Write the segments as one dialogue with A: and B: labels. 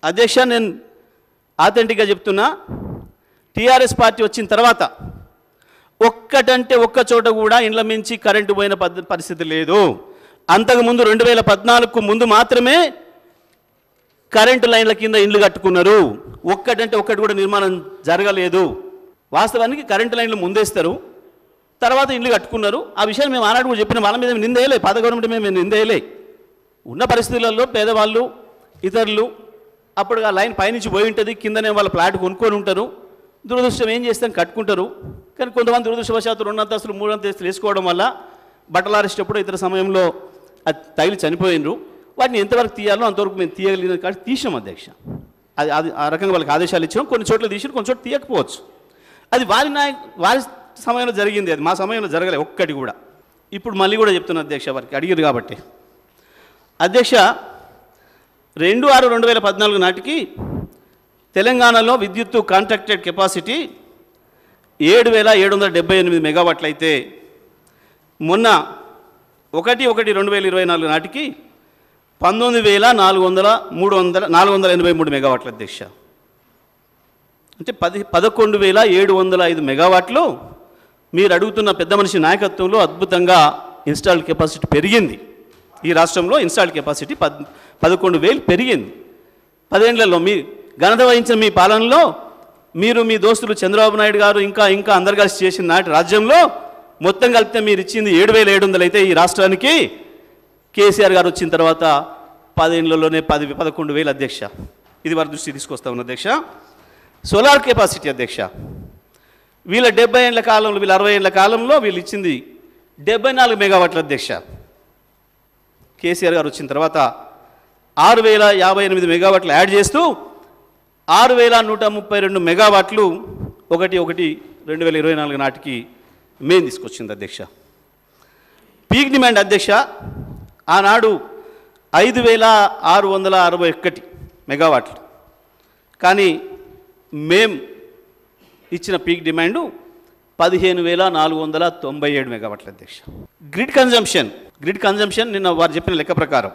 A: అధ్యక్ష, నేను ఆథెంటిక్గా చెప్తున్నా, టీఆర్ఎస్ పార్టీ వచ్చిన తర్వాత ఒక్కటంటే ఒక్క చోట కూడా ఇండ్ల మించి కరెంటు పోయిన పరిస్థితి లేదు. అంతకుముందు 2014కు ముందు మాత్రమే కరెంటు లైన్ల కింద ఇండ్లు కట్టుకున్నారు. ఒక్కటంటే ఒక్కటి కూడా నిర్మాణం జరగలేదు. వాస్తవానికి కరెంటు లైన్లు ముందేస్తారు, తర్వాత ఇండ్లు కట్టుకున్నారు. ఆ విషయాన్ని మేము ఆనాడు కూడా చెప్పిన, వాళ్ళ మీద నిందేయలే, పాత గవర్నమెంట్ మేము నిందేయలే. ఉన్న పరిస్థితులలో పేదవాళ్ళు ఇతరులు అప్పుడు ఆ లైన్ పైనుంచి పోయి ఉంటుంది, కిందనే వాళ్ళ ప్లాట్ కొనుక్కొని ఉంటారు. దురదృష్టం ఏం చేస్తాం, కట్టుకుంటారు. కానీ కొంతమంది దురదృష్టవశాత్తు 2 అంతస్తులు 3 అంతస్తులు వేసుకోవడం వల్ల బట్టలు ఆరేసేటప్పుడు ఇతర సమయంలో అది తగిలి చనిపోయినరు. వాటిని ఎంతవరకు తీయాలో అంతవరకు మేము తీయగలిగిన కాబట్టి తీసినాం అధ్యక్ష. అది ఆ రకంగా వాళ్ళకి ఆదేశాలు ఇచ్చినాం. కొన్ని చోట్ల తీసినాం, కొన్ని చోట్ల తీయకపోవచ్చు. అది వారి సమయంలో జరిగింది, అది మా సమయంలో జరగలేదు ఒక్కటి కూడా. ఇప్పుడు మళ్ళీ కూడా చెప్తున్నా అధ్యక్ష, వారికి అడిగారు కాబట్టి. అధ్యక్ష, 2/6/2014 నాటికి తెలంగాణలో విద్యుత్తు కాంట్రాక్టెడ్ కెపాసిటీ 7,778 మెగావాట్లు అయితే మొన్న 1/1/2024 నాటికి 19,483 మెగావాట్ల అధ్యక్ష. అంటే 11,705 మెగావాట్లు మీరు అడుగుతున్న పెద్ద మనిషి నాయకత్వంలో అద్భుతంగా ఇన్స్టాల్డ్ కెపాసిటీ పెరిగింది. ఈ రాష్ట్రంలో ఇన్స్టాల్డ్ కెపాసిటీ 11,000 పెరిగింది. 10 ఏళ్లలో మీ ఘనత వహించిన మీ పాలనలో మీరు మీ దోస్తులు చంద్రబాబు నాయుడు గారు ఇంకా అందరు కలిసి చేసిన నాటి రాజ్యంలో మొత్తం కలిపితే మీరు ఇచ్చింది 7,700 అయితే ఈ రాష్ట్రానికి కేసీఆర్ గారు వచ్చిన తర్వాత 10 ఏళ్లలోనే 11,000 అధ్యక్ష. ఇది వారి దృష్టి తీసుకొస్తా ఉన్న అధ్యక్ష. సోలార్ కెపాసిటీ అధ్యక్ష, వీళ్ళ 70 ఏళ్ల కాలంలో, వీళ్ళ 60 ఏళ్ల కాలంలో వీళ్ళు ఇచ్చింది 74 మెగావాట్ల అధ్యక్ష. కేసీఆర్ గారు వచ్చిన తర్వాత 6,058 మెగావాట్లు యాడ్ చేస్తూ 6,132 మెగావాట్లు 1/1/2024 నాటికి మేము తీసుకొచ్చింది అధ్యక్ష. పీక్ డిమాండ్ అధ్యక్ష ఆనాడు 5,661 మెగావాట్లు, కానీ మేము ఇచ్చిన పీక్ డిమాండు 15,497 మెగావాట్ల అధ్యక్ష. గ్రిడ్ కన్జంప్షన్ నిన్న వారు చెప్పిన లెక్క ప్రకారం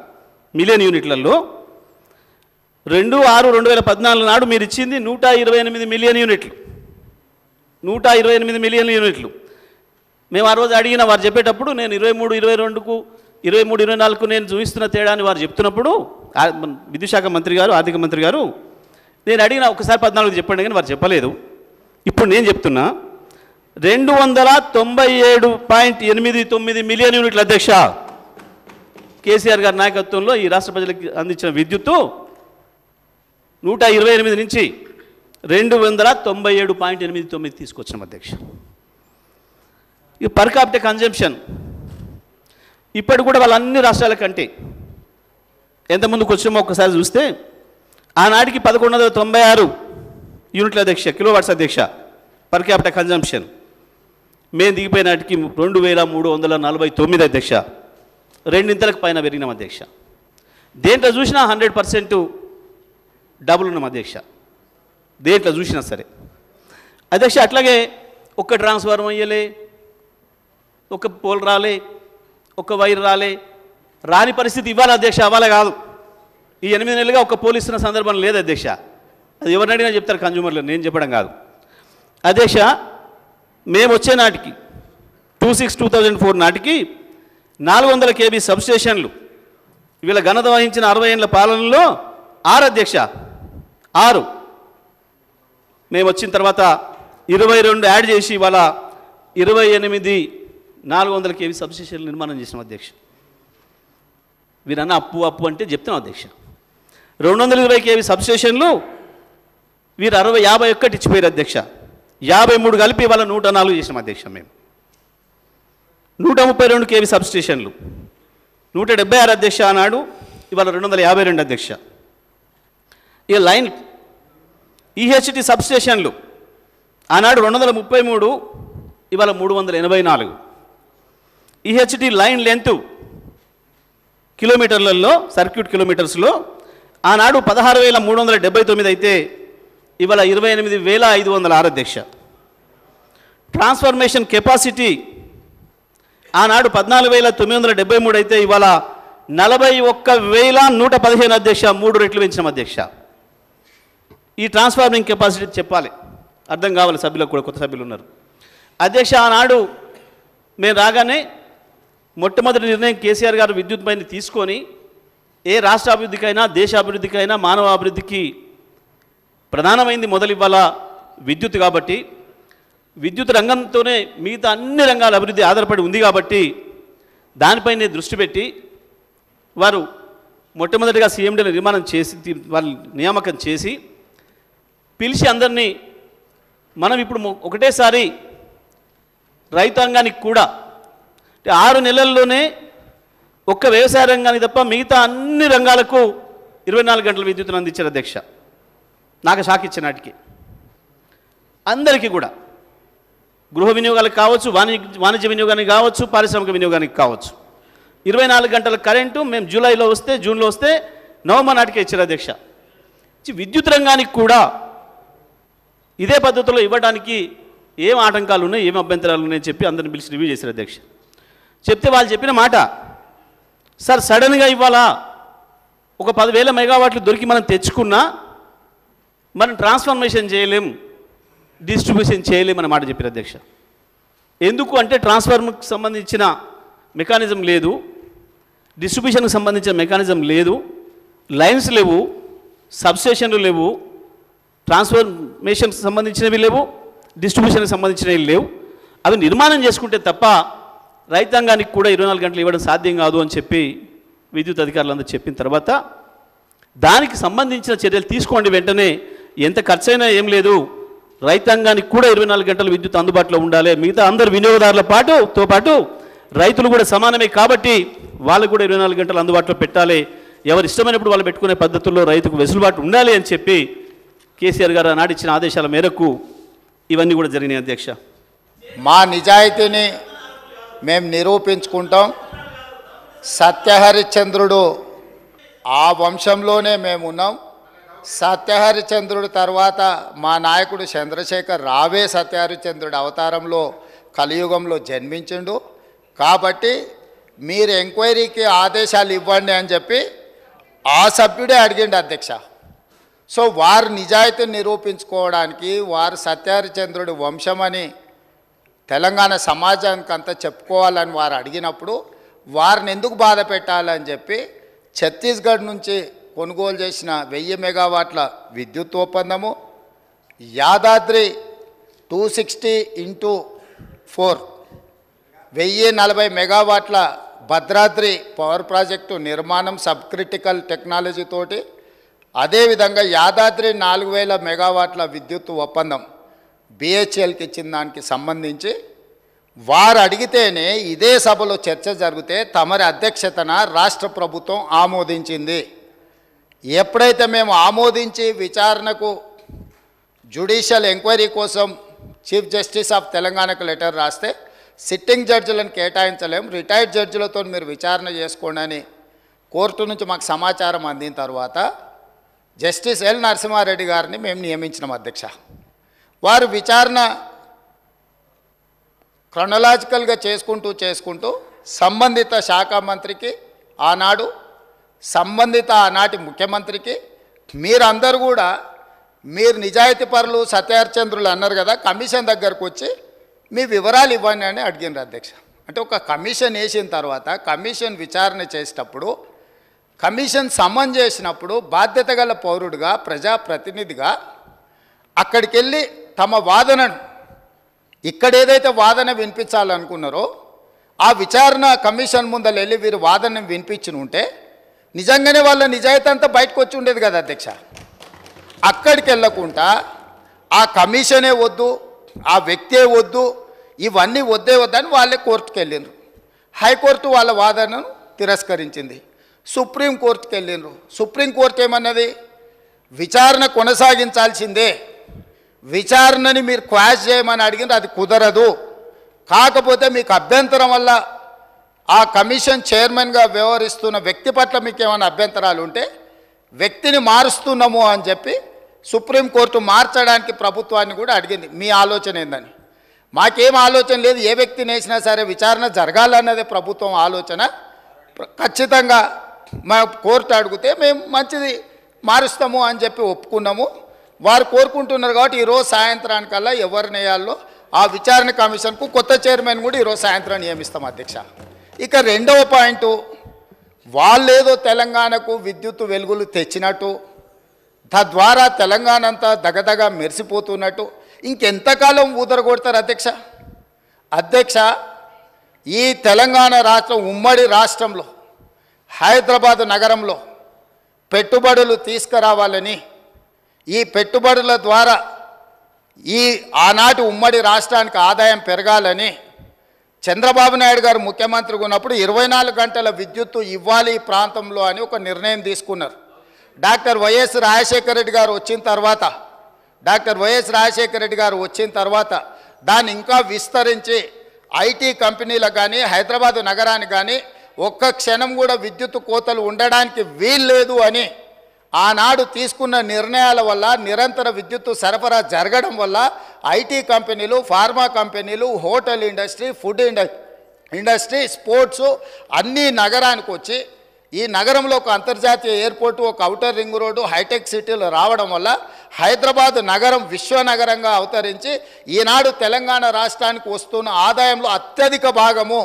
A: మిలియన్ యూనిట్లలో 2/6/2014 నాడు మీరు ఇచ్చింది 128 మిలియన్ యూనిట్లు. 128 మిలియన్ యూనిట్లు. మేము ఆ రోజు అడిగిన వారు చెప్పేటప్పుడు నేను 23-22కు 23-24కు నేను చూపిస్తున్న తేడాని వారు చెప్తున్నప్పుడు విద్యుత్ శాఖ మంత్రి గారు, ఆర్థిక మంత్రి గారు, నేను అడిగిన ఒకసారి 14 చెప్పండి కానీ వారు చెప్పలేదు. ఇప్పుడు నేను చెప్తున్నా 297.89 మిలియన్ యూనిట్ల అధ్యక్ష. కేసీఆర్ గారి నాయకత్వంలో ఈ రాష్ట్ర ప్రజలకు అందించిన విద్యుత్తు 128 నుంచి 297.89 తీసుకొచ్చినాం అధ్యక్ష. ఇక పర్ క్యాపిటల్ కన్జంప్షన్ ఇప్పటి కూడా వాళ్ళ అన్ని రాష్ట్రాల కంటే ఎంత ముందుకు వచ్చామో ఒక్కసారి చూస్తే ఆనాటికి 1196 యూనిట్ల అధ్యక్ష, కిలోవాట్స్ అధ్యక్ష పర్ క్యాపిటల్ కన్జంప్షన్. మేము దిగిపోయిన నాటికి 2,349 అధ్యక్ష. రెండింతలకు పైన పెరిగినాం అధ్యక్ష. దేంట్లో చూసినా 100% డబుల్ ఉన్నాం అధ్యక్ష, దేంట్లో చూసినా సరే అధ్యక్ష. అట్లాగే ఒక్క ట్రాన్స్ఫార్మర్ అయ్యలే, ఒక పోల్ రాలే, ఒక వైర్ రాలే, రాని పరిస్థితి ఇవ్వాలి అధ్యక్ష, అవ్వాలి కాదు. ఈ 8 నెలలుగా ఒక పోల్ ఇస్తున్న సందర్భం లేదు అధ్యక్ష. అది ఎవరిని అడిగినా చెప్తారు కన్జ్యూమర్లు, నేను చెప్పడం కాదు అధ్యక్ష. మేము వచ్చే నాటికి 26/2004 నాటికి 400 kV సబ్స్టేషన్లు వీళ్ళ ఘనత వహించిన 60 ఏళ్ల పాలనలో 6 అధ్యక్ష, 6. మేము వచ్చిన తర్వాత 22 యాడ్ చేసి ఇవాళ 28 400 kV సబ్స్టేషన్లు నిర్మాణం చేసినాం అధ్యక్ష. వీరన్న అప్పు అంటే చెప్తున్నాం అధ్యక్ష. 220 kV సబ్స్టేషన్లు వీరు 51 ఇచ్చిపోయారు అధ్యక్ష. 53 కలిపి ఇవాళ 104 చేసినాం అధ్యక్ష. మేము 132 kV సబ్స్టేషన్లు 176 అధ్యక్ష ఆనాడు, ఇవాళ 252 అధ్యక్ష. ఈ లైన్ ఈహెచ్టి సబ్స్టేషన్లు ఆనాడు 233, ఇవాళ 384. ఈహెచ్టి లైన్ లెంత్ కిలోమీటర్లలో, సర్క్యూట్ కిలోమీటర్స్లో ఆనాడు 16,379 అయితే ఇవాళ 28,506 అధ్యక్ష. ట్రాన్స్ఫర్మేషన్ కెపాసిటీ ఆనాడు 14,973 అయితే ఇవాళ 41,115 అధ్యక్ష. 3 రెట్లు పెంచినాం అధ్యక్ష. ఈ ట్రాన్స్ఫార్మింగ్ కెపాసిటీ చెప్పాలి, అర్థం కావాలి సభ్యులకు కూడా, కొత్త సభ్యులు ఉన్నారు. అధ్యక్ష, ఆనాడు మేము రాగానే మొట్టమొదటి నిర్ణయం కేసీఆర్ గారు విద్యుత్ పైన తీసుకొని ఏ రాష్ట్ర అభివృద్ధికైనా దేశ అభివృద్ధికైనా మానవ అభివృద్ధికి ప్రధానమైంది మొదలు ఇవ్వాల విద్యుత్. కాబట్టి విద్యుత్ రంగంతోనే మిగతా అన్ని రంగాల అభివృద్ధి ఆధారపడి ఉంది. కాబట్టి దానిపైనే దృష్టి పెట్టి వారు మొట్టమొదటిగా సీఎండీని నిర్మాణం చేసి వాళ్ళు నియామకం చేసి పిలిచి అందరినీ మనం ఇప్పుడు ఒకటేసారి రైతాంగానికి కూడా 6 నెలల్లోనే ఒక్క వ్యవసాయ రంగానికి తప్ప మిగతా అన్ని రంగాలకు 24 గంటల విద్యుత్తును అందించారు అధ్యక్ష. నాకు షాక్ ఇచ్చే నాటికి అందరికీ కూడా గృహ వినియోగాలకు కావచ్చు, వాణిజ్య వినియోగానికి కావచ్చు, పారిశ్రామిక వినియోగానికి కావచ్చు 24 గంటల కరెంటు మేము జూలైలో వస్తే, జూన్లో వస్తే నవంబర్ నాటికే ఇచ్చారు అధ్యక్ష. విద్యుత్ రంగానికి కూడా ఇదే పద్ధతిలో ఇవ్వడానికి ఏం ఆటంకాలు ఉన్నాయి, ఏం అభ్యంతరాలు ఉన్నాయని చెప్పి అందరిని పిలిచి రివ్యూ చేశారు అధ్యక్ష. చెప్తే వాళ్ళు చెప్పిన మాట, సార్ సడన్గా ఇవ్వాలా ఒక 10,000 మెగావాట్లు దొరికి మనం తెచ్చుకున్నా మనం ట్రాన్స్ఫర్మేషన్ చేయలేం, డిస్ట్రిబ్యూషన్ చేయలేమన్న మాట చెప్పారు అధ్యక్ష. ఎందుకు అంటే ట్రాన్స్ఫార్మర్కి సంబంధించిన మెకానిజం లేదు, డిస్ట్రిబ్యూషన్కి సంబంధించిన మెకానిజం లేదు, లైన్స్ లేవు, సబ్స్టేషన్లు లేవు, ట్రాన్స్ఫర్మేషన్కి సంబంధించినవి లేవు, డిస్ట్రిబ్యూషన్కి సంబంధించినవి లేవు. అవి నిర్మాణం చేసుకుంటే తప్ప రైతాంగానికి కూడా 24 గంటలు ఇవ్వడం సాధ్యం కాదు అని చెప్పి విద్యుత్ అధికారులందరూ చెప్పిన తర్వాత దానికి సంబంధించిన చర్యలు తీసుకోండి వెంటనే, ఎంత ఖర్చైనా ఏం లేదు, రైతాంగానికి కూడా 24 గంటలు విద్యుత్ అందుబాటులో ఉండాలి, మిగతా అందరు వినియోగదారుల పాటు రైతులు కూడా సమానమే కాబట్టి వాళ్ళకు కూడా 24 గంటలు అందుబాటులో పెట్టాలి, ఎవరు ఇష్టమైనప్పుడు వాళ్ళు పెట్టుకునే పద్ధతుల్లో రైతుకు వెసులుబాటు ఉండాలి అని చెప్పి కేసీఆర్ గారు ఆనాడు ఇచ్చిన ఆదేశాల మేరకు ఇవన్నీ కూడా జరిగినాయి అధ్యక్ష.
B: మా నిజాయితీని మేము నిరూపించుకుంటాం. సత్యహరిశ్చంద్రుడు ఆ వంశంలోనే మేము ఉన్నాం. సత్యహరిశ్చంద్రుడు తర్వాత మా నాయకుడు చంద్రశేఖర్ రావే సత్యహరిశ్చంద్రుడి అవతారంలో కలియుగంలో జన్మించిండు. కాబట్టి మీరు ఎంక్వైరీకి ఆదేశాలు ఇవ్వండి అని చెప్పి ఆ సభ్యుడే అడిగిండు అధ్యక్ష. సో వారు నిజాయితీని నిరూపించుకోవడానికి వారు సత్యహరిశ్చంద్రుడి వంశమని తెలంగాణ సమాజానికి అంతా చెప్పుకోవాలని వారు అడిగినప్పుడు వారిని ఎందుకు బాధ పెట్టాలని చెప్పి ఛత్తీస్గఢ్ నుంచి కొనుగోలు చేసిన 1000 మెగావాట్ల విద్యుత్ ఒప్పందము, యాదాద్రి 260x4 1040 మెగావాట్ల భద్రాద్రి పవర్ ప్రాజెక్టు నిర్మాణం సబ్ క్రిటికల్ టెక్నాలజీ తోటి, అదేవిధంగా యాదాద్రి 4000 మెగావాట్ల విద్యుత్ ఒప్పందం బిహెచ్ఎల్కి ఇచ్చిన దానికి సంబంధించి వారు అడిగితేనే ఇదే సభలో చర్చ జరిగితే తమరి అధ్యక్షతన రాష్ట్ర ప్రభుత్వం ఆమోదించింది. ఎప్పుడైతే మేము ఆమోదించి విచారణకు జ్యుడిషియల్ ఎంక్వైరీ కోసం చీఫ్ జస్టిస్ ఆఫ్ తెలంగాణకు లెటర్ రాస్తే సిట్టింగ్ జడ్జిలను కేటాయించలేం, రిటైర్డ్ జడ్జిలతో మీరు విచారణ చేసుకోండి అని కోర్టు నుంచి మాకు సమాచారం అందిన తర్వాత జస్టిస్ ఎల్ నరసింహారెడ్డి గారిని మేము నియమించినాం అధ్యక్ష. వారు విచారణ క్రొనలాజికల్గా చేసుకుంటూ సంబంధిత శాఖ మంత్రికి ఆనాడు, సంబంధిత ఆనాటి ముఖ్యమంత్రికి, మీరందరూ కూడా మీరు నిజాయితీ పరులు సత్యహరిశ్చంద్రులు అన్నారు కదా, కమిషన్ దగ్గరకు వచ్చి మీ వివరాలు ఇవ్వండి అని అడిగినారు అధ్యక్ష. అంటే ఒక కమిషన్ వేసిన తర్వాత కమిషన్ విచారణ చేసేటప్పుడు, కమిషన్ సమన్ చేసినప్పుడు బాధ్యత గల పౌరుడిగా ప్రజాప్రతినిధిగా అక్కడికి వెళ్ళి తమ వాదనను, ఇక్కడ ఏదైతే వాదన వినిపించాలనుకున్నారో ఆ విచారణ కమిషన్ ముందర వెళ్ళి వీరు వాదన వినిపించి ఉంటే నిజంగానే వాళ్ళ నిజాయితీ అంతా బయటకు వచ్చి ఉండేది కదా అధ్యక్ష. అక్కడికి వెళ్ళకుండా ఆ కమిషనే వద్దు, ఆ వ్యక్తే వద్దు, ఇవన్నీ వద్దని వాళ్ళే కోర్టుకు వెళ్ళిండ్రు. హైకోర్టు వాళ్ళ వాదనను తిరస్కరించింది. సుప్రీంకోర్టుకు వెళ్ళిండ్రు. సుప్రీంకోర్టు ఏమన్నది, విచారణ కొనసాగించాల్సిందే, విచారణని మీరు క్వాష్ చేయమని అడిగిన అది కుదరదు, కాకపోతే మీకు అభ్యంతరం వల్ల ఆ కమిషన్ చైర్మన్గా వ్యవహరిస్తున్న వ్యక్తి పట్ల మీకు ఏమైనా అభ్యంతరాలు ఉంటే వ్యక్తిని మారుస్తున్నాము అని చెప్పి సుప్రీంకోర్టు మార్చడానికి ప్రభుత్వాన్ని కూడా అడిగింది. మీ ఆలోచన ఏందని? మాకేం ఆలోచన లేదు, ఏ వ్యక్తిని వేసినా సరే విచారణ జరగాలన్నదే ప్రభుత్వం ఆలోచన. ఖచ్చితంగా మా కోర్టు అడిగితే మేము మంచిది మారుస్తాము అని చెప్పి ఒప్పుకున్నాము. వారు కోరుకుంటున్నారు కాబట్టి ఈరోజు సాయంత్రానికల్లా ఎవరిని వేయాలో ఆ విచారణ కమిషన్కు కొత్త చైర్మన్ కూడా ఈరోజు సాయంత్రం నియమిస్తాం అధ్యక్ష. ఇక రెండవ పాయింట్, వాళ్ళేదో తెలంగాణకు విద్యుత్ వెలుగులు తెచ్చినట్టు, తద్వారా తెలంగాణ అంతా దగదగ మెరిసిపోతున్నట్టు ఇంకెంతకాలం ఊదరగొడతారు అధ్యక్ష. ఈ తెలంగాణ రాష్ట్రం ఉమ్మడి రాష్ట్రంలో హైదరాబాద్ నగరంలో పెట్టుబడులు తీసుకురావాలని, ఈ పెట్టుబడుల ద్వారా ఈ ఆనాటి ఉమ్మడి రాష్ట్రానికి ఆదాయం పెరగాలని చంద్రబాబు నాయుడు గారు ముఖ్యమంత్రిగా ఉన్నప్పుడు 24 గంటల విద్యుత్తు ఇవ్వాలి ఈ ప్రాంతంలో అని ఒక నిర్ణయం తీసుకున్నారు. డాక్టర్ వైఎస్ రాజశేఖర రెడ్డి గారు వచ్చిన తర్వాత దాన్ని ఇంకా విస్తరించి ఐటీ కంపెనీలకు కానీ హైదరాబాద్ నగరానికి కానీ ఒక్క క్షణం కూడా విద్యుత్ కోతలు ఉండడానికి వీల్లేదు అని ఆనాడు తీసుకున్న నిర్ణయాల వల్ల నిరంతర విద్యుత్తు సరఫరా జరగడం వల్ల ఐటీ కంపెనీలు, ఫార్మా కంపెనీలు, hotel industry, food industry, sports అన్నీ నగరానికి వచ్చి ఈ నగరంలో ఒక అంతర్జాతీయ ఎయిర్పోర్టు, ఒక ఔటర్ రింగ్ రోడ్డు, హైటెక్ సిటీలు రావడం వల్ల హైదరాబాద్ నగరం విశ్వనగరంగా అవతరించి ఈనాడు తెలంగాణ రాష్ట్రానికి వస్తున్న ఆదాయంలో అత్యధిక భాగము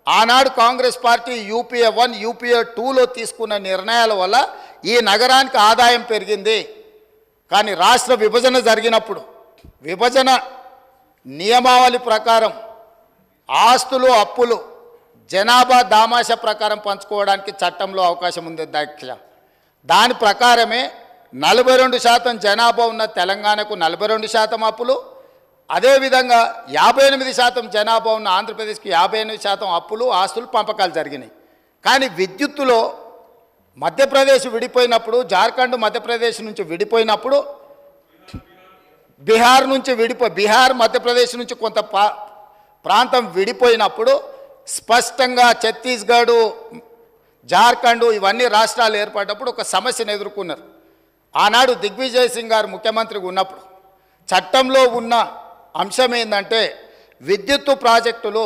B: ఆనాడు కాంగ్రెస్ పార్టీ యూపీఏ 1, యూపీఏ 2లో తీసుకున్న నిర్ణయాల వల్ల ఈ నగరానికి ఆదాయం పెరిగింది. కానీ రాష్ట్ర విభజన జరిగినప్పుడు విభజన నియమావళి ప్రకారం ఆస్తులు, అప్పులు జనాభా దామాషా ప్రకారం పంచుకోవడానికి చట్టంలో అవకాశం ఉంది అధ్యక్ష. దాని ప్రకారమే 42% జనాభా ఉన్న తెలంగాణకు 42% అప్పులు, అదేవిధంగా 58% జనాభా ఉన్న ఆంధ్రప్రదేశ్కి 58% అప్పులు, ఆస్తులు, పంపకాలు జరిగినాయి. కానీ విద్యుత్తులో మధ్యప్రదేశ్ విడిపోయినప్పుడు, జార్ఖండ్ మధ్యప్రదేశ్ నుంచి విడిపోయినప్పుడు, బీహార్ మధ్యప్రదేశ్ నుంచి కొంత ప్రాంతం విడిపోయినప్పుడు స్పష్టంగా ఛత్తీస్గఢ్, జార్ఖండ్ ఇవన్నీ రాష్ట్రాలు ఏర్పడినప్పుడు ఒక సమస్యను ఎదుర్కొన్నారు. ఆనాడు దిగ్విజయ్ సింగ్ గారు ముఖ్యమంత్రిగా ఉన్నప్పుడు చట్టంలో ఉన్న అంశం ఏంటంటే విద్యుత్తు ప్రాజెక్టులు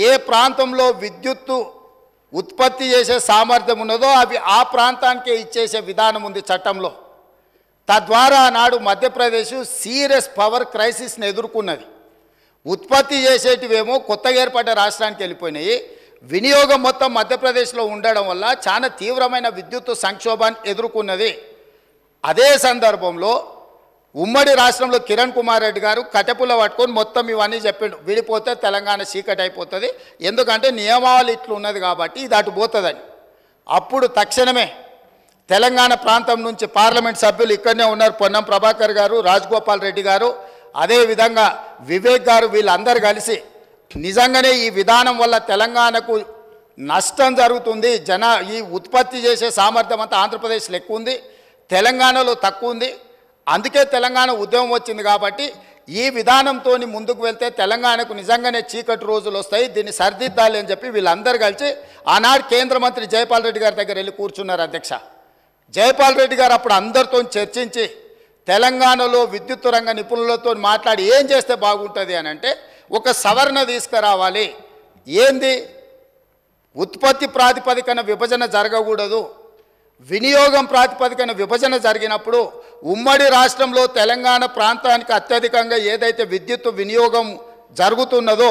B: ఏ ప్రాంతంలో విద్యుత్తు ఉత్పత్తి చేసే సామర్థ్యం ఉన్నదో అవి ఆ ప్రాంతానికే ఇచ్చేసే విధానం ఉంది చట్టంలో. తద్వారా ఆనాడు మధ్యప్రదేశ్ సీరియస్ పవర్ క్రైసిస్ని ఎదుర్కొన్నది. ఉత్పత్తి చేసేటివేమో కొత్తగా ఏర్పడ్డ రాష్ట్రానికి వెళ్ళిపోయినాయి. వినియోగం మొత్తం మధ్యప్రదేశ్లో ఉండడం వల్ల చాలా తీవ్రమైన విద్యుత్తు సంక్షోభాన్ని ఎదుర్కొన్నది. అదే సందర్భంలో ఉమ్మడి రాష్ట్రంలో కిరణ్ కుమార్ రెడ్డి గారు కట్టెపుల్ల పట్టుకొని మొత్తం ఇవన్నీ చెప్పిండు, విడిపోతే తెలంగాణ చీకటి అయిపోతుంది, ఎందుకంటే నియమావళి ఇట్లు ఉన్నది కాబట్టి ఇది అటు పోతుందని. అప్పుడు తక్షణమే తెలంగాణ ప్రాంతం నుంచి పార్లమెంట్ సభ్యులు ఇక్కడనే ఉన్నారు, పొన్నం ప్రభాకర్ గారు, రాజగోపాల్ రెడ్డి గారు, అదేవిధంగా వివేక్ గారు, వీళ్ళందరూ కలిసి నిజంగానే ఈ విధానం వల్ల తెలంగాణకు నష్టం జరుగుతుంది, ఈ ఉత్పత్తి చేసే సామర్థ్యం అంతా ఆంధ్రప్రదేశ్లో ఎక్కువ ఉంది, తెలంగాణలో తక్కువ ఉంది, అందుకే తెలంగాణ ఉద్యమం వచ్చింది కాబట్టి ఈ విధానంతో ముందుకు వెళ్తే తెలంగాణకు నిజంగానే చీకటి రోజులు వస్తాయి, దీన్ని సరిదిద్దాలి అని చెప్పి వీళ్ళందరూ కలిసి ఆనాడు కేంద్ర మంత్రి జైపాల్ రెడ్డి గారి దగ్గర వెళ్ళి కూర్చున్నారు అధ్యక్ష. జైపాల్ రెడ్డి గారు అప్పుడు అందరితో చర్చించి తెలంగాణలో విద్యుత్ రంగ నిపుణులతో మాట్లాడి ఏం చేస్తే బాగుంటుంది అని అంటే ఒక సవరణ తీసుకురావాలి. ఏంది? ఉత్పత్తి ప్రాతిపదికన విభజన జరగకూడదు, వినియోగం ప్రాతిపదికన విభజన జరిగినప్పుడు ఉమ్మడి రాష్ట్రంలో తెలంగాణ ప్రాంతానికి అత్యధికంగా ఏదైతే విద్యుత్ వినియోగం జరుగుతున్నదో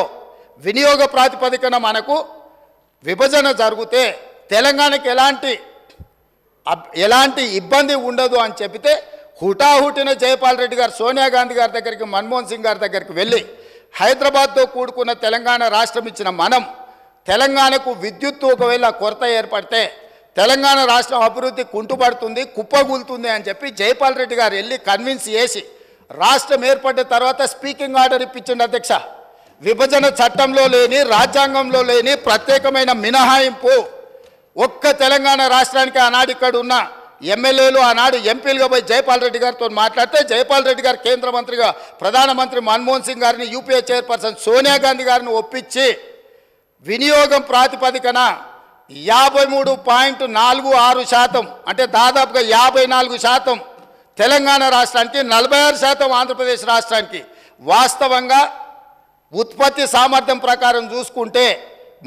B: వినియోగ ప్రాతిపదికన మనకు విభజన జరిగితే తెలంగాణకి ఎలాంటి ఇబ్బంది ఉండదు అని చెబితే హుటాహుటిన జైపాల్ రెడ్డి గారు సోనియా గాంధీ గారి దగ్గరికి, మన్మోహన్ సింగ్ గారి దగ్గరికి వెళ్ళి హైదరాబాద్తో కూడుకున్న తెలంగాణ రాష్ట్రం ఇచ్చిన మనం తెలంగాణకు విద్యుత్తు ఒకవేళ కొరత ఏర్పడితే తెలంగాణ రాష్ట్రం అభివృద్ధి కుంటుపడుతుంది, కుప్పగూలుతుంది అని చెప్పి జైపాల్ రెడ్డి గారు వెళ్ళి కన్విన్స్ చేసి రాష్ట్రం ఏర్పడ్డ తర్వాత స్పీకింగ్ ఆర్డర్ ఇప్పించింది అధ్యక్ష. విభజన చట్టంలో లేని, రాజ్యాంగంలో లేని ప్రత్యేకమైన మినహాయింపు ఒక్క తెలంగాణ రాష్ట్రానికి ఆనాడు ఇక్కడ ఉన్న ఎమ్మెల్యేలు ఆనాడు ఎంపీలుగా పోయి జైపాల్ రెడ్డి గారితో మాట్లాడితే జైపాల్ రెడ్డి గారు కేంద్ర మంత్రిగా ప్రధానమంత్రి మన్మోహన్ సింగ్ గారిని, యూపీఏ చైర్పర్సన్ సోనియా గాంధీ గారిని ఒప్పించి వినియోగం ప్రాతిపదికన 53.46% అంటే దాదాపుగా 54% తెలంగాణ రాష్ట్రానికి, 46% ఆంధ్రప్రదేశ్ రాష్ట్రానికి. వాస్తవంగా ఉత్పత్తి సామర్థ్యం ప్రకారం చూసుకుంటే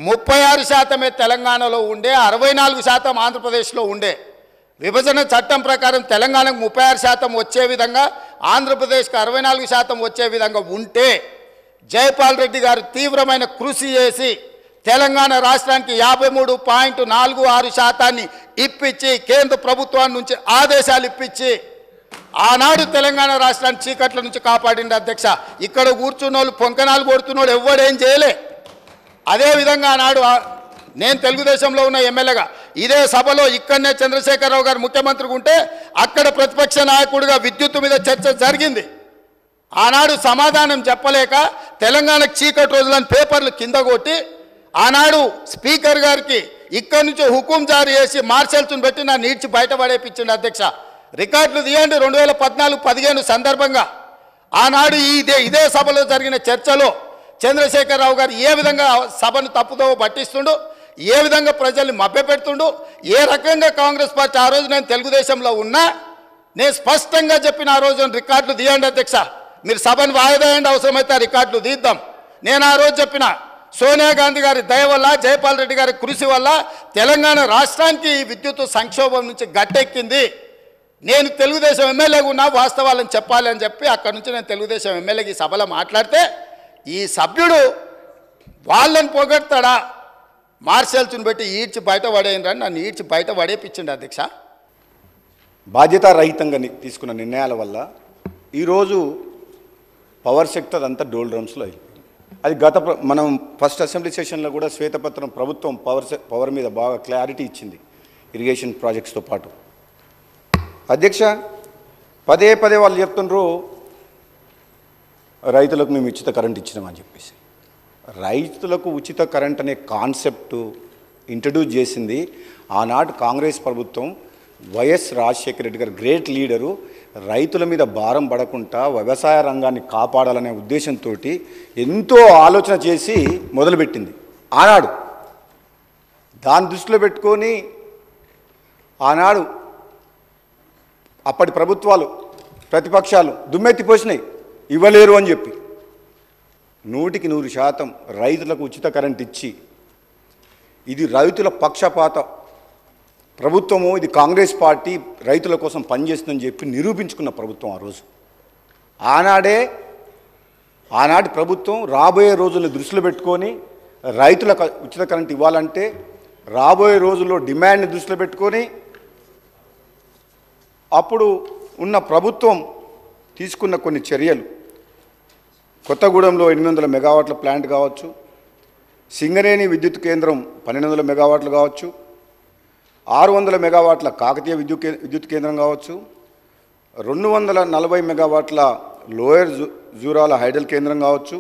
B: 36% తెలంగాణలో ఉండే, 64% ఆంధ్రప్రదేశ్లో ఉండే. విభజన చట్టం ప్రకారం తెలంగాణకు 36% వచ్చే విధంగా, ఆంధ్రప్రదేశ్కి 64% వచ్చే విధంగా ఉంటే జైపాల్ రెడ్డి గారు తీవ్రమైన కృషి చేసి తెలంగాణ రాష్ట్రానికి 53.46% ఇప్పించి కేంద్ర ప్రభుత్వం నుంచి ఆదేశాలు ఇప్పించి ఆనాడు తెలంగాణ రాష్ట్రాన్ని చీకట్ల నుంచి కాపాడింది అధ్యక్ష. ఇక్కడ కూర్చున్నోళ్ళు పొంకనాలు కొడుతున్నోళ్ళు ఎవడేం చేయలే. అదేవిధంగా ఆనాడు నేను తెలుగుదేశంలో ఉన్న ఎమ్మెల్యేగా ఇదే సభలో ఇక్కడనే చంద్రశేఖరరావు గారు ముఖ్యమంత్రిగా ఉంటే అక్కడ ప్రతిపక్ష నాయకుడిగా విద్యుత్తు మీద చర్చ జరిగింది. ఆనాడు సమాధానం చెప్పలేక తెలంగాణకు చీకటి రోజులని పేపర్లు కింద కొట్టి ఆనాడు స్పీకర్ గారికి ఇక్కడి నుంచి హుకుం జారీ చేసి మార్షల్స్ను పెట్టి నన్ను ఈడ్చి బయట పడేపించింది అధ్యక్ష. రికార్డులు తీయండి. 2014-15 సందర్భంగా ఆనాడు ఇదే సభలో జరిగిన చర్చలో చంద్రశేఖరరావు గారు ఏ విధంగా సభను తప్పుదో పట్టిస్తుండు, ఏ విధంగా ప్రజల్ని మభ్యపెడుతుండు, ఏ రకంగా కాంగ్రెస్ పార్టీ ఆ రోజు నేను తెలుగుదేశంలో ఉన్నా నేను స్పష్టంగా చెప్పిన ఆ రోజు రికార్డులు తీయండి అధ్యక్ష, మీరు సభను వాయిదా వేయండి, అవసరమైతే రికార్డులు తీద్దాం. నేను ఆ రోజు చెప్పిన సోనియా గాంధీ గారి దయ వల్ల, జైపాల్ రెడ్డి గారి కృషి వల్ల తెలంగాణ రాష్ట్రానికి విద్యుత్ సంక్షోభం నుంచి గట్టెక్కింది. నేను తెలుగుదేశం ఎమ్మెల్యేగా ఉన్నా వాస్తవాలను చెప్పాలి అని చెప్పి అక్కడి నుంచి నేను తెలుగుదేశం ఎమ్మెల్యేకి ఈ సభలో మాట్లాడితే ఈ సభ్యుడు వాళ్ళని పొగడతాడా, మార్షల్స్ని పెట్టి ఈడ్చి బయట పడేయండి, నన్ను ఈడ్చి బయట పడేపించండి అధ్యక్ష.
C: బాధ్యతారహితంగా తీసుకున్న నిర్ణయాల వల్ల ఈరోజు పవర్ సెక్టర్ అంతా డోల్ డ్రమ్స్లో అయిపోయింది. అది మనం ఫస్ట్ అసెంబ్లీ సెషన్లో కూడా శ్వేతపత్రం ప్రభుత్వం పవర్ మీద బాగా క్లారిటీ ఇచ్చింది ఇరిగేషన్ ప్రాజెక్ట్స్తో పాటు. అధ్యక్ష, పదే వాళ్ళు చెప్తుండ్రు రైతులకు మేము ఉచిత కరెంట్ ఇచ్చినామని చెప్పేసి. రైతులకు ఉచిత కరెంట్ అనే కాన్సెప్ట్ ఇంట్రడ్యూస్ చేసింది ఆనాడు కాంగ్రెస్ ప్రభుత్వం. వైఎస్ రాజశేఖర రెడ్డి గారు గ్రేట్ లీడరు, రైతుల మీద భారం పడకుండా వ్యవసాయ రంగాన్ని కాపాడాలనే ఉద్దేశంతో ఎంతో ఆలోచన చేసి మొదలుపెట్టింది ఆనాడు. దాన్ని దృష్టిలో పెట్టుకొని ఆనాడు అప్పటి ప్రభుత్వాలు ప్రతిపక్షాలు దుమ్మెత్తిపోసినాయి, ఇవ్వలేరు అని చెప్పి. 100% రైతులకు ఉచిత కరెంట్ ఇచ్చి ఇది రైతుల పక్షపాత ప్రభుత్వము, ఇది కాంగ్రెస్ పార్టీ రైతుల కోసం పనిచేస్తుందని చెప్పి నిరూపించుకున్న ప్రభుత్వం ఆ రోజు. ఆనాటి ప్రభుత్వం రాబోయే రోజులను దృష్టిలో పెట్టుకొని రైతులకు ఉచిత కరెంట్ ఇవ్వాలంటే రాబోయే రోజుల్లో డిమాండ్ని దృష్టిలో పెట్టుకొని అప్పుడు ఉన్న ప్రభుత్వం తీసుకున్న కొన్ని చర్యలు, కొత్తగూడెంలో 800 మెగావాట్ల ప్లాంట్ కావచ్చు, సింగరేణి విద్యుత్ కేంద్రం 1200 మెగావాట్లు కావచ్చు, 600 మెగావాట్ల కాకతీయ విద్యుత్ కేంద్రం కావచ్చు, 240 మెగావాట్ల లోయర్ జూరాల హైడల్ కేంద్రం కావచ్చు,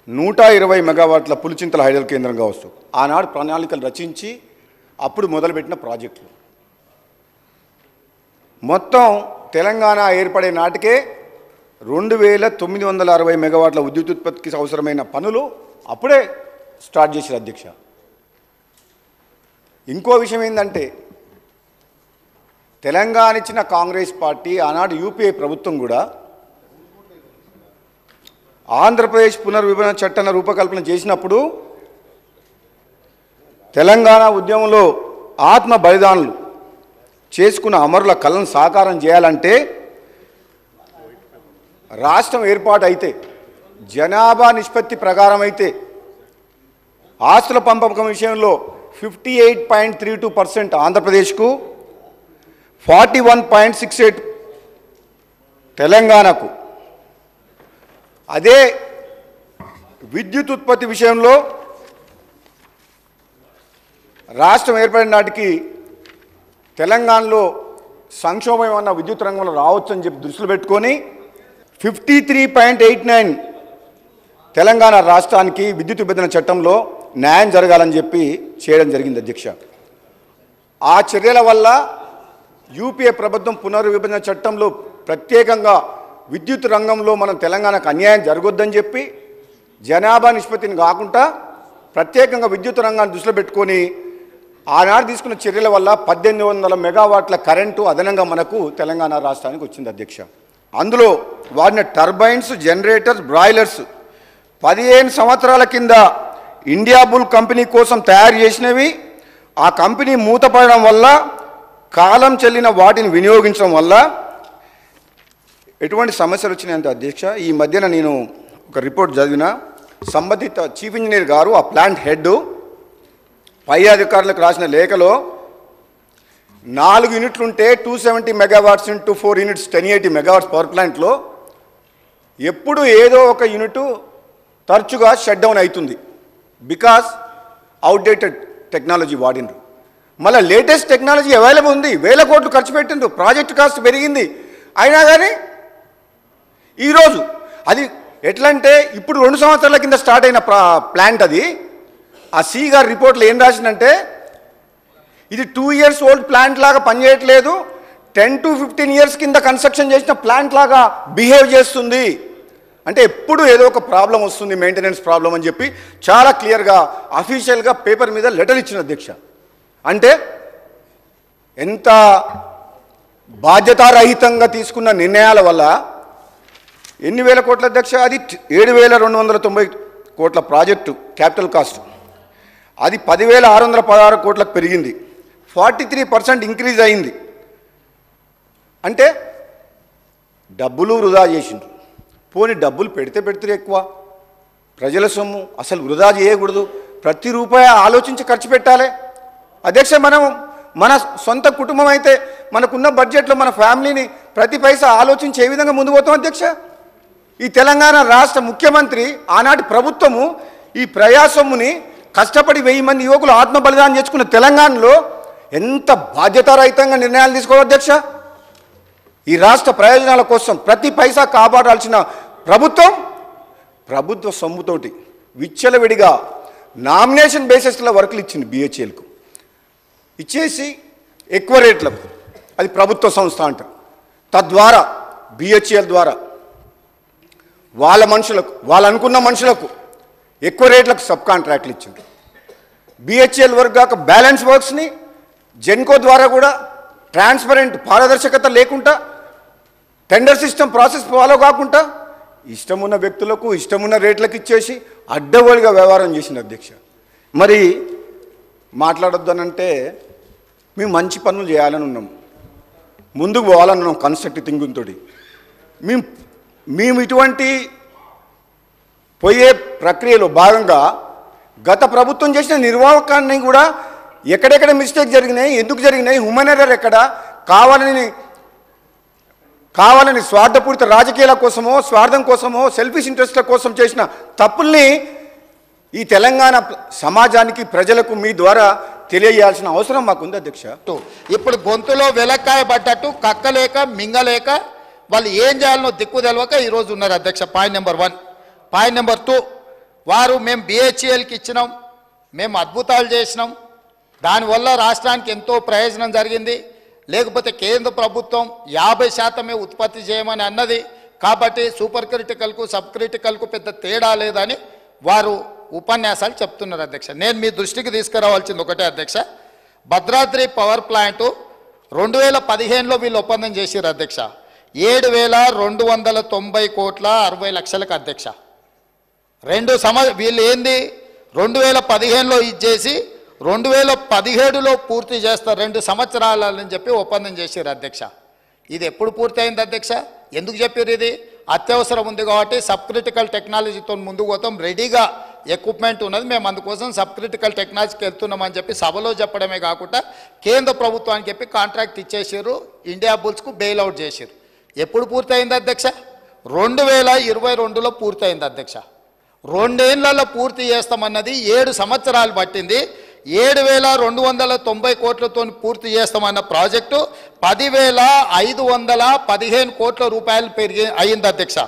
C: 120 మెగావాట్ల పులిచింతల హైడల్ కేంద్రం కావచ్చు. ఆనాడు ప్రణాళికలు రచించి అప్పుడు మొదలుపెట్టిన ప్రాజెక్టులు మొత్తం తెలంగాణ ఏర్పడే నాటికే 2960 మెగావాట్ల విద్యుత్ ఉత్పత్తికి అవసరమైన పనులు అప్పుడే స్టార్ట్ చేశారు అధ్యక్ష. ఇంకో విషయం ఏంటంటే తెలంగాణ ఇచ్చిన కాంగ్రెస్ పార్టీ ఆనాడు యూపీఏ ప్రభుత్వం కూడా ఆంధ్రప్రదేశ్ పునర్విభజన చట్టాన్ని రూపకల్పన చేసినప్పుడు తెలంగాణ ఉద్యమంలో ఆత్మ బలిదానులు చేసుకున్న అమరుల కళను సాకారం చేయాలంటే రాష్ట్రం ఏర్పాటు అయితే జనాభా నిష్పత్తి ప్రకారం అయితే ఆస్తుల పంపకం విషయంలో 58.32% ఆంధ్రప్రదేశ్కు, 41.68 తెలంగాణకు. అదే విద్యుత్ ఉత్పత్తి విషయంలో రాష్ట్రం ఏర్పడిన నాటికి తెలంగాణలో సంక్షోభం అన్న విద్యుత్ రంగంలో రావచ్చని చెప్పి దృష్టిలో పెట్టుకొని 53.89 తెలంగాణ రాష్ట్రానికి విద్యుత్ విభజన చట్టంలో న్యాయం జరగాలని చెప్పి చేయడం జరిగింది అధ్యక్ష. ఆ చర్యల వల్ల యూపీఏ ప్రభుత్వం పునర్విభజన చట్టంలో ప్రత్యేకంగా విద్యుత్ రంగంలో మనం తెలంగాణకు అన్యాయం జరగొద్దని చెప్పి జనాభా నిష్పత్తిని కాకుండా ప్రత్యేకంగా విద్యుత్ రంగాన్ని దృష్టిలో పెట్టుకొని ఆనాడు తీసుకున్న చర్యల వల్ల 1800 మెగావాట్ల కరెంటు అదనంగా మనకు తెలంగాణ రాష్ట్రానికి వచ్చింది అధ్యక్ష. అందులో వాడిన టర్బైన్స్, జనరేటర్స్, బ్రాయిలర్స్ 15 సంవత్సరాల కింద ఇండియా బుల్ కంపెనీ కోసం తయారు చేసినవి. ఆ కంపెనీ మూతపడడం వల్ల కాలం చెల్లిన వాటిని వినియోగించడం వల్ల ఎటువంటి సమస్యలు వచ్చినాయంటే అధ్యక్ష, ఈ మధ్యన నేను ఒక రిపోర్ట్ చదివిన, సంబంధిత చీఫ్ ఇంజనీర్ గారు ఆ ప్లాంట్ హెడ్ పై అధికారులకు రాసిన లేఖలో 4 యూనిట్లు ఉంటే 270 megawatts into 4 units 1080 megawatts power ప్లాంట్లో ఎప్పుడు ఏదో ఒక యూనిట్ తరచుగా షట్ డౌన్ అవుతుంది. బికాస్ అవుట్డేటెడ్ టెక్నాలజీ వాడినరు. మళ్ళీ లేటెస్ట్ టెక్నాలజీ అవైలబుల్ ఉంది, 1000 కోట్లు ఖర్చు పెట్టిండ్రు, ప్రాజెక్ట్ కాస్ట్ పెరిగింది. అయినా కానీ ఈరోజు అది ఎట్లంటే ఇప్పుడు 2 సంవత్సరాల కింద స్టార్ట్ అయిన ప్లాంట్ అది. ఆ సి గారి రిపోర్ట్లో ఏం రాసిందంటే ఇది 2 years ఓల్డ్ ప్లాంట్ లాగా పనిచేయట్లేదు, 10 to 15 years కింద కన్స్ట్రక్షన్ చేసిన ప్లాంట్ లాగా బిహేవ్ చేస్తుంది. అంటే ఎప్పుడు ఏదో ఒక ప్రాబ్లం వస్తుంది, మెయింటెనెన్స్ ప్రాబ్లం అని చెప్పి చాలా క్లియర్గా అఫీషియల్గా పేపర్ మీద లెటర్ ఇచ్చిన అధ్యక్ష. అంటే ఎంత బాధ్యతారహితంగా తీసుకున్న నిర్ణయాల వల్ల ఎన్ని వేల కోట్ల అధ్యక్ష, అది 7,290 కోట్ల ప్రాజెక్టు క్యాపిటల్ కాస్ట్, అది 10,616 కోట్లకు పెరిగింది, 43% ఇంక్రీజ్ అయింది. అంటే డబ్బులు వృధా చేసిండ్రు. పోనీ డబ్బులు పెడితే ఎక్కువ, ప్రజల సొమ్ము అసలు వృధా చేయకూడదు, ప్రతి రూపాయి ఆలోచించి ఖర్చు పెట్టాలి అధ్యక్ష. మన సొంత కుటుంబం అయితే మనకున్న బడ్జెట్లో మన ఫ్యామిలీని ప్రతి పైసా ఆలోచించి ఏ విధంగా ముందు పోతాం అధ్యక్ష. ఈ తెలంగాణ రాష్ట్ర ముఖ్యమంత్రి ఆనాటి ప్రభుత్వము ఈ ప్రయాసొమ్ముని కష్టపడి 1000 మంది యువకులు ఆత్మ బలిదానం చేసుకున్న తెలంగాణలో ఎంత బాధ్యతారహితంగా నిర్ణయాలు తీసుకోవాలి అధ్యక్ష. ఈ రాష్ట్ర ప్రయోజనాల కోసం ప్రతి పైసా కాపాడాల్సిన ప్రభుత్వ సొమ్ముతోటి విచ్చలవిడిగా నామినేషన్ బేసిస్లో వర్కులు ఇచ్చింది బిహెచ్ఎల్కు, ఇచ్చేసి ఎక్కువ రేట్లకు, అది ప్రభుత్వ సంస్థ అంటారు. తద్వారా బిహెచ్ఎల్ ద్వారా వాళ్ళు అనుకున్న మనుషులకు ఎక్కువ రేట్లకు సబ్ కాంట్రాక్ట్లు ఇచ్చింది. బిహెచ్ఎల్ వర్క్ కాక బ్యాలెన్స్ వర్క్స్ని జెన్కో ద్వారా కూడా ట్రాన్స్పరెంట్ పారదర్శకత లేకుండా, టెండర్ సిస్టమ్ ప్రాసెస్ ఫాలో కాకుండా ఇష్టమున్న వ్యక్తులకు ఇష్టమున్న రేట్లకు ఇచ్చేసి అడ్డగోలుగా వ్యవహారం చేసింది అధ్యక్ష. మరి మాట్లాడొద్దనంటే మేము మంచి పనులు చేయాలని ఉన్నాం, ముందుకు పోవాలని ఉన్నాం కన్స్ట్రక్టివ్ థింకింగ్ తోటి. మేము ఇటువంటి పోయే ప్రక్రియలో భాగంగా గత ప్రభుత్వం చేసిన నిర్వాహకాన్ని కూడా ఎక్కడెక్కడ మిస్టేక్ జరిగినాయి, ఎందుకు జరిగినాయి, హ్యూమన్ ఎర్రర్ ఎక్కడ, కావాలని స్వార్థపూరిత రాజకీయాల కోసమో స్వార్థం కోసమో సెల్ఫిష్ ఇంట్రెస్ట్ల కోసం చేసిన తప్పుల్ని ఈ తెలంగాణ సమాజానికి ప్రజలకు మీ ద్వారా తెలియజేయాల్సిన అవసరం మాకుంది అధ్యక్ష.
B: ఇప్పుడు గొంతులో వెలక్కాయ పడ్డట్టు కక్కలేక మింగలేక వాళ్ళు ఏం చేయాలనో దిక్కు తెలవక ఈరోజు ఉన్నారు అధ్యక్ష. Point number 1. పాయింట్ నెంబర్ 2, వారు మేము బిహెచ్ఎల్కి ఇచ్చినాం, మేము అద్భుతాలు చేసినాం, దానివల్ల రాష్ట్రానికి ఎంతో ప్రయోజనం జరిగింది, లేకపోతే కేంద్ర ప్రభుత్వం 50% ఉత్పత్తి చేయమని అన్నది, కాబట్టి సూపర్ క్రిటికల్కు సబ్ క్రిటికల్కు పెద్ద తేడా లేదని వారు ఉపన్యాసాలు చెప్తున్నారు అధ్యక్ష. నేను మీ దృష్టికి తీసుకురావాల్సింది ఒకటే అధ్యక్ష, భద్రాద్రి పవర్ ప్లాంటు 2015లో వీళ్ళు ఒప్పందం చేశారు అధ్యక్ష, 7,290 కోట్ల 60 లక్షలకు అధ్యక్ష. వీళ్ళు ఏంది 2015లో ఇచ్చేసి 2017లో పూర్తి చేస్తారు, 2 సంవత్సరాలని చెప్పి ఒప్పందం చేశారు అధ్యక్ష. ఇది ఎప్పుడు పూర్తి అయింది అధ్యక్ష? ఎందుకు చెప్పారు? ఇది అత్యవసరం ఉంది కాబట్టి సబ్ క్రిటికల్ టెక్నాలజీతో ముందుకు పోతాం, రెడీగా ఎక్విప్మెంట్ ఉన్నది, మేము అందుకోసం సబ్ క్రిటికల్ టెక్నాలజీకి వెళ్తున్నామని చెప్పి సభలో చెప్పడమే కాకుండా కేంద్ర ప్రభుత్వానికి చెప్పి కాంట్రాక్ట్ ఇచ్చేసారు, ఇండియా బుల్స్కు బెయిల్అవుట్ చేశారు. ఎప్పుడు పూర్తయింది అధ్యక్ష? 2022లో పూర్తయింది అధ్యక్ష. 2 ఏళ్లలో పూర్తి చేస్తామన్నది 7 సంవత్సరాలు పట్టింది. 7,290 కోట్లతో పూర్తి చేస్తామన్న ప్రాజెక్టు 10,515 కోట్ల రూపాయలు అయింది అధ్యక్ష.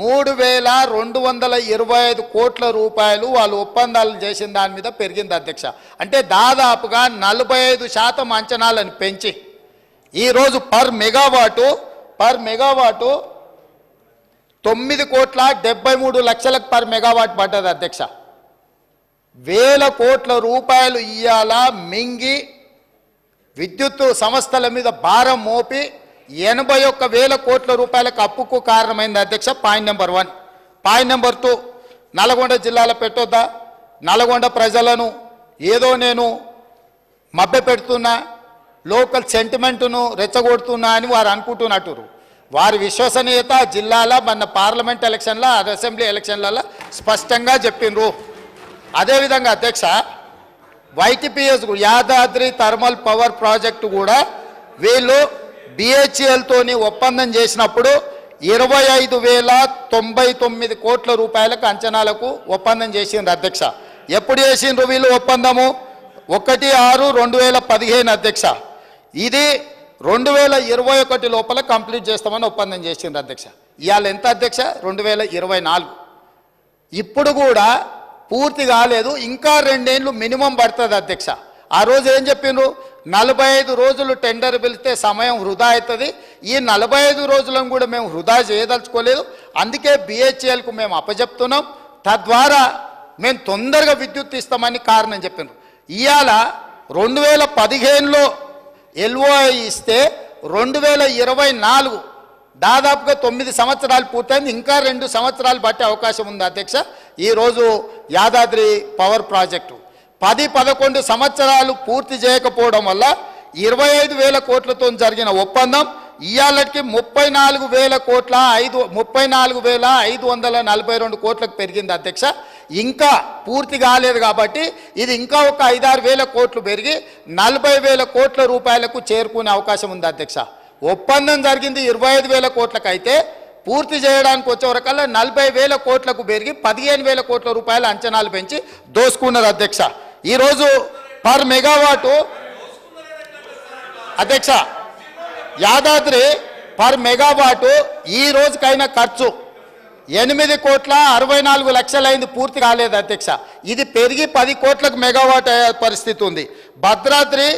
B: 3,225 కోట్ల రూపాయలు వాళ్ళు ఒప్పందాలు చేసిన దాని మీద పెరిగింది అధ్యక్ష. అంటే దాదాపుగా 45% అంచనాలను పెంచి ఈరోజు పర్ మెగావాటు 9,73 లక్షలకు పర్ మెగావాట్ పడ్డది అధ్యక్ష. 1,000 కోట్ల రూపాయలు ఇయ్యాల మింగి విద్యుత్ సంస్థల మీద భారం మోపి 81,000 కోట్ల రూపాయలకు అప్పుకు కారణమైంది అధ్యక్ష. Point number 1. Point number 2, Nalgonda జిల్లాలో పెట్టొద్దా? నల్గొండ ప్రజలను ఏదో నేను మభ్య పెడుతున్నా, లోకల్ సెంటిమెంటును రెచ్చగొడుతున్నా అని వారు అనుకుంటున్నట్టు. వారి విశ్వసనీయత జిల్లాల మన పార్లమెంట్ ఎలక్షన్ల అసెంబ్లీ ఎలక్షన్లలో స్పష్టంగా చెప్పిండ్రు. అదేవిధంగా అధ్యక్ష YTPS Yadadri thermal power project కూడా వీళ్ళు బిహెచ్ఎల్తోని ఒప్పందం చేసినప్పుడు 25,099 కోట్ల రూపాయలకు అంచనాలకు ఒప్పందం చేసిండ్రు అధ్యక్ష. ఎప్పుడు చేసిండ్రు వీళ్ళు ఒప్పందము? 1/6/2015 అధ్యక్ష. ఇది 2021 లోపల కంప్లీట్ చేస్తామని ఒప్పందం చేసిండ్రు అధ్యక్ష. ఇవాళ ఎంత అధ్యక్ష? 2024. ఇప్పుడు కూడా పూర్తి కాలేదు, ఇంకా 2 ఏళ్ళు మినిమం పడుతుంది అధ్యక్ష. ఆ రోజు ఏం చెప్పిండ్రు? 45 రోజులు టెండర్ పిలిస్తే సమయం వృధా అవుతుంది. ఈ 45 రోజులను కూడా మేము వృధా చేయదలుచుకోలేదు. అందుకే బిహెచ్ఎల్కు మేము అప్పచెప్తున్నాం, తద్వారా మేము తొందరగా విద్యుత్ ఇస్తామని కారణం చెప్పిండ్రు. ఇవాళ 2015లో ఎల్ఓఐ ఇస్తే 2024 దాదాపుగా 9 సంవత్సరాలు పూర్తయింది. ఇంకా 2 సంవత్సరాలు పట్టే అవకాశం ఉంది అధ్యక్ష. ఈరోజు యాదాద్రి పవర్ ప్రాజెక్టు 10-11 సంవత్సరాలు పూర్తి చేయకపోవడం వల్ల 25,000 కోట్లతో జరిగిన ఒప్పందం ఇవాళకి 34,542 కోట్లకు పెరిగింది అధ్యక్ష. ఇంకా పూర్తి కాలేదు కాబట్టి ఇది ఇంకా ఒక 5-6 వేల కోట్లు పెరిగి 40,000 కోట్ల రూపాయలకు చేరుకునే అవకాశం ఉంది అధ్యక్ష. ఒప్పందం జరిగింది 25,000 కోట్లకు అయితే పూర్తి చేయడానికి వచ్చేవరకల్లా 40,000 కోట్లకు పెరిగి 15,000 కోట్ల రూపాయల అంచనాలు పెంచి దోసుకున్నారు అధ్యక్ష. ఈరోజు పర్ మెగావాటు అధ్యక్ష యాదాద్రి పర్ మెగావాటు ఈ రోజుకైనా ఖర్చు 8,64,00,000 అయింది, పూర్తి కాలేదు అధ్యక్ష. ఇది పెరిగి 10 కోట్లకు మెగావాట్ అయ్యే పరిస్థితి ఉంది. భద్రాద్రి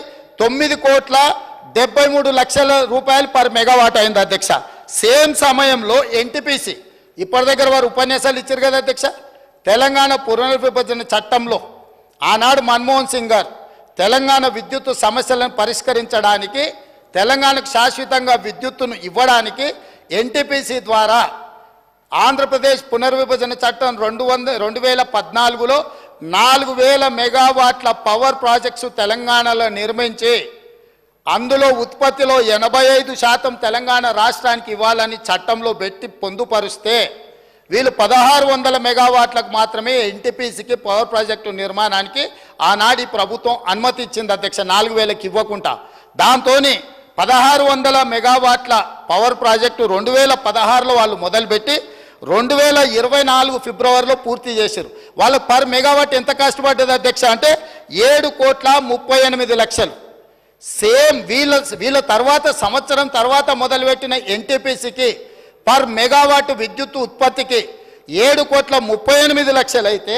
B: 9,73,00,000 రూపాయలు పర్ మెగావాట్ అయింది అధ్యక్ష. సేమ్ సమయంలో ఎన్టీపీసీ ఇప్పటి దగ్గర వారు ఉపన్యాసాలు ఇచ్చారు కదా అధ్యక్ష. తెలంగాణ పునర్విభజన చట్టంలో ఆనాడు మన్మోహన్ సింగ్ గారు తెలంగాణ విద్యుత్ సమస్యలను పరిష్కరించడానికి, తెలంగాణకు శాశ్వతంగా విద్యుత్తును ఇవ్వడానికి ఎన్టీపీసీ ద్వారా ఆంధ్రప్రదేశ్ పునర్విభజన చట్టం 2014లో 4,000 మెగావాట్ల పవర్ ప్రాజెక్ట్స్ తెలంగాణలో నిర్మించి అందులో ఉత్పత్తిలో 85% తెలంగాణ రాష్ట్రానికి ఇవ్వాలని చట్టంలో పెట్టి పొందుపరిస్తే వీళ్ళు 1,600 మెగావాట్లకు మాత్రమే ఎన్టీపీసీకి పవర్ ప్రాజెక్టు నిర్మాణానికి ఆనాటి ప్రభుత్వం అనుమతి ఇచ్చింది అధ్యక్ష, 4,000కి ఇవ్వకుండా. దాంతో 1,600 మెగావాట్ల పవర్ ప్రాజెక్టు 2016లో వాళ్ళు మొదలుపెట్టి 2024 ఫిబ్రవరిలో పూర్తి చేశారు. వాళ్ళకు పర్ మెగావాట్ ఎంత కష్టపడ్డది అధ్యక్ష అంటే 7,38,00,000. సేమ్ వీళ్ళ తర్వాత సంవత్సరం తర్వాత మొదలుపెట్టిన ఎన్టీపీసీకి పర్ మెగావాట్ విద్యుత్ ఉత్పత్తికి 7,38,00,000 అయితే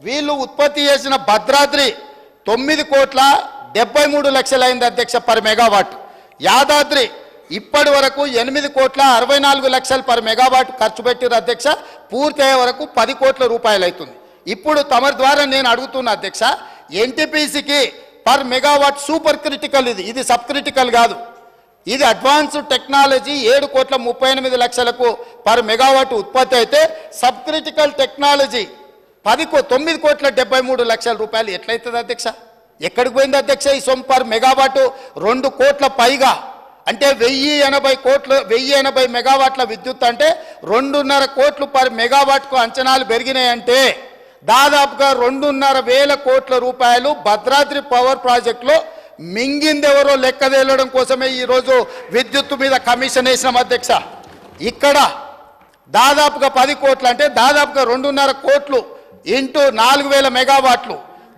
B: వీళ్ళు ఉత్పత్తి చేసిన భద్రాద్రి 9,73,00,000 అయింది అధ్యక్ష పర్ మెగావాట్. యాదాద్రి ఇప్పటి వరకు 8,64,00,000 పర్ మెగావాట్ ఖర్చు పెట్టారు అధ్యక్ష. పూర్తి అయ్యే వరకు 10 కోట్ల రూపాయలు అవుతుంది. ఇప్పుడు తమరి ద్వారా నేను అడుగుతున్నా అధ్యక్ష, ఎన్టీపీసీకి పర్ మెగావాట్ సూపర్ క్రిటికల్, ఇది సబ్ క్రిటికల్ కాదు, ఇది అడ్వాన్స్డ్ టెక్నాలజీ 7,38,00,000కు పర్ మెగావాట్ ఉత్పత్తి అయితే సబ్ క్రిటికల్ టెక్నాలజీ 9,73,00,000 రూపాయలు ఎట్లయితుంది అధ్యక్ష? ఎక్కడికి పోయింది అధ్యక్ష ఈ సొమ్ము? పర్ మెగావాటు 2 కోట్ల పైగా, అంటే 1,080 మెగావాట్ల విద్యుత్ అంటే 2.5 కోట్లు పర్ మెగావాట్కు అంచనాలు పెరిగినాయంటే దాదాపుగా 2,500 కోట్ల రూపాయలు భద్రాద్రి పవర్ ప్రాజెక్టులో మింగిందెవరో లెక్క తేలడం కోసమే ఈరోజు విద్యుత్తు మీద కమిషన్ వేసినాం అధ్యక్ష. ఇక్కడ దాదాపుగా 10 కోట్లు అంటే దాదాపుగా 2.5 కోట్లు ఇంటూ 4,000 మెగావాట్లు,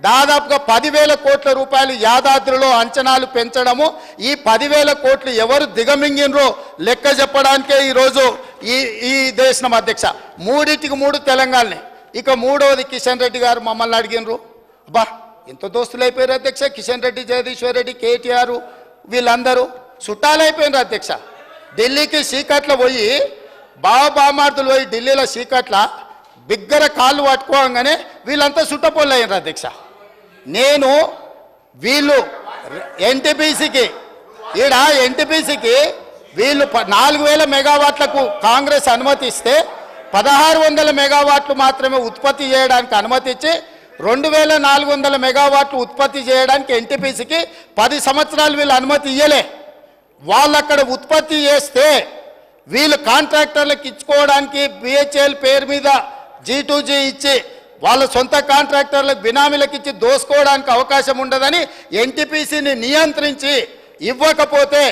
B: దాదాపుగా 10,000 కోట్ల రూపాయలు యాదాద్రిలో అంచనాలు పెంచడము. ఈ 10,000 కోట్లు ఎవరు దిగమింగినరో లెక్క చెప్పడానికే ఈరోజు ఈ దేశం అధ్యక్ష. 3 తెలంగాణనే. ఇక మూడవది కిషన్ రెడ్డి గారు మమ్మల్ని అడిగినరు, అబ్బా ఎంత దోస్తులు అయిపోయారు అధ్యక్ష, కిషన్ రెడ్డి, జగదీశ్వర్ రెడ్డి, కేటీఆర్ వీళ్ళందరూ చుట్టాలు అయిపోయినారు అధ్యక్ష. ఢిల్లీకి సీకట్ల పోయి బామార్దులు పోయి ఢిల్లీలో సీకట్ల బిగ్గర కాళ్ళు పట్టుకోగానే వీళ్ళంతా చుట్టపోళ్ళు అయినారు అధ్యక్ష. నేను వీళ్ళు ఎన్టీపీసీకి వీళ్ళు 4,000 మెగావాట్లకు కాంగ్రెస్ అనుమతి ఇస్తే 1,600 మెగావాట్లు మాత్రమే ఉత్పత్తి చేయడానికి అనుమతి ఇచ్చి 2400 మెగావాట్లు ఉత్పత్తి చేయడానికి ఎన్టీపీసీకి 10 సంవత్సరాలు వీళ్ళు అనుమతి ఇయ్యలే. వాళ్ళు అక్కడ ఉత్పత్తి చేస్తే వీళ్ళు కాంట్రాక్టర్లకు ఇచ్చుకోవడానికి బిహెచ్ఎల్ పేరు మీద G2G ఇచ్చి వాళ్ళ సొంత కాంట్రాక్టర్లకు బినామీలకు ఇచ్చి దోసుకోవడానికి అవకాశం ఉండదని ఎన్టీపీసీని నియంత్రించి ఇవ్వకపోతే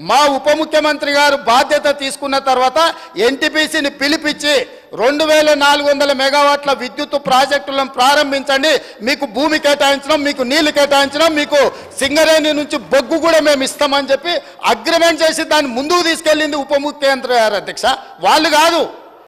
B: మా ఉప ముఖ్యమంత్రి గారు బాధ్యత తీసుకున్న తర్వాత ఎన్టీపీసీని పిలిపించి 2400 మెగావాట్ల విద్యుత్ ప్రాజెక్టులను ప్రారంభించండి, మీకు భూమి కేటాయించడం, మీకు నీళ్లు కేటాయించడం, మీకు సింగరేణి నుంచి బొగ్గు కూడా మేము ఇస్తామని చెప్పి అగ్రిమెంట్ చేసి దాన్ని ముందుకు తీసుకెళ్ళింది ఉప ముఖ్యమంత్రి గారు అధ్యక్ష, వాళ్ళు కాదు.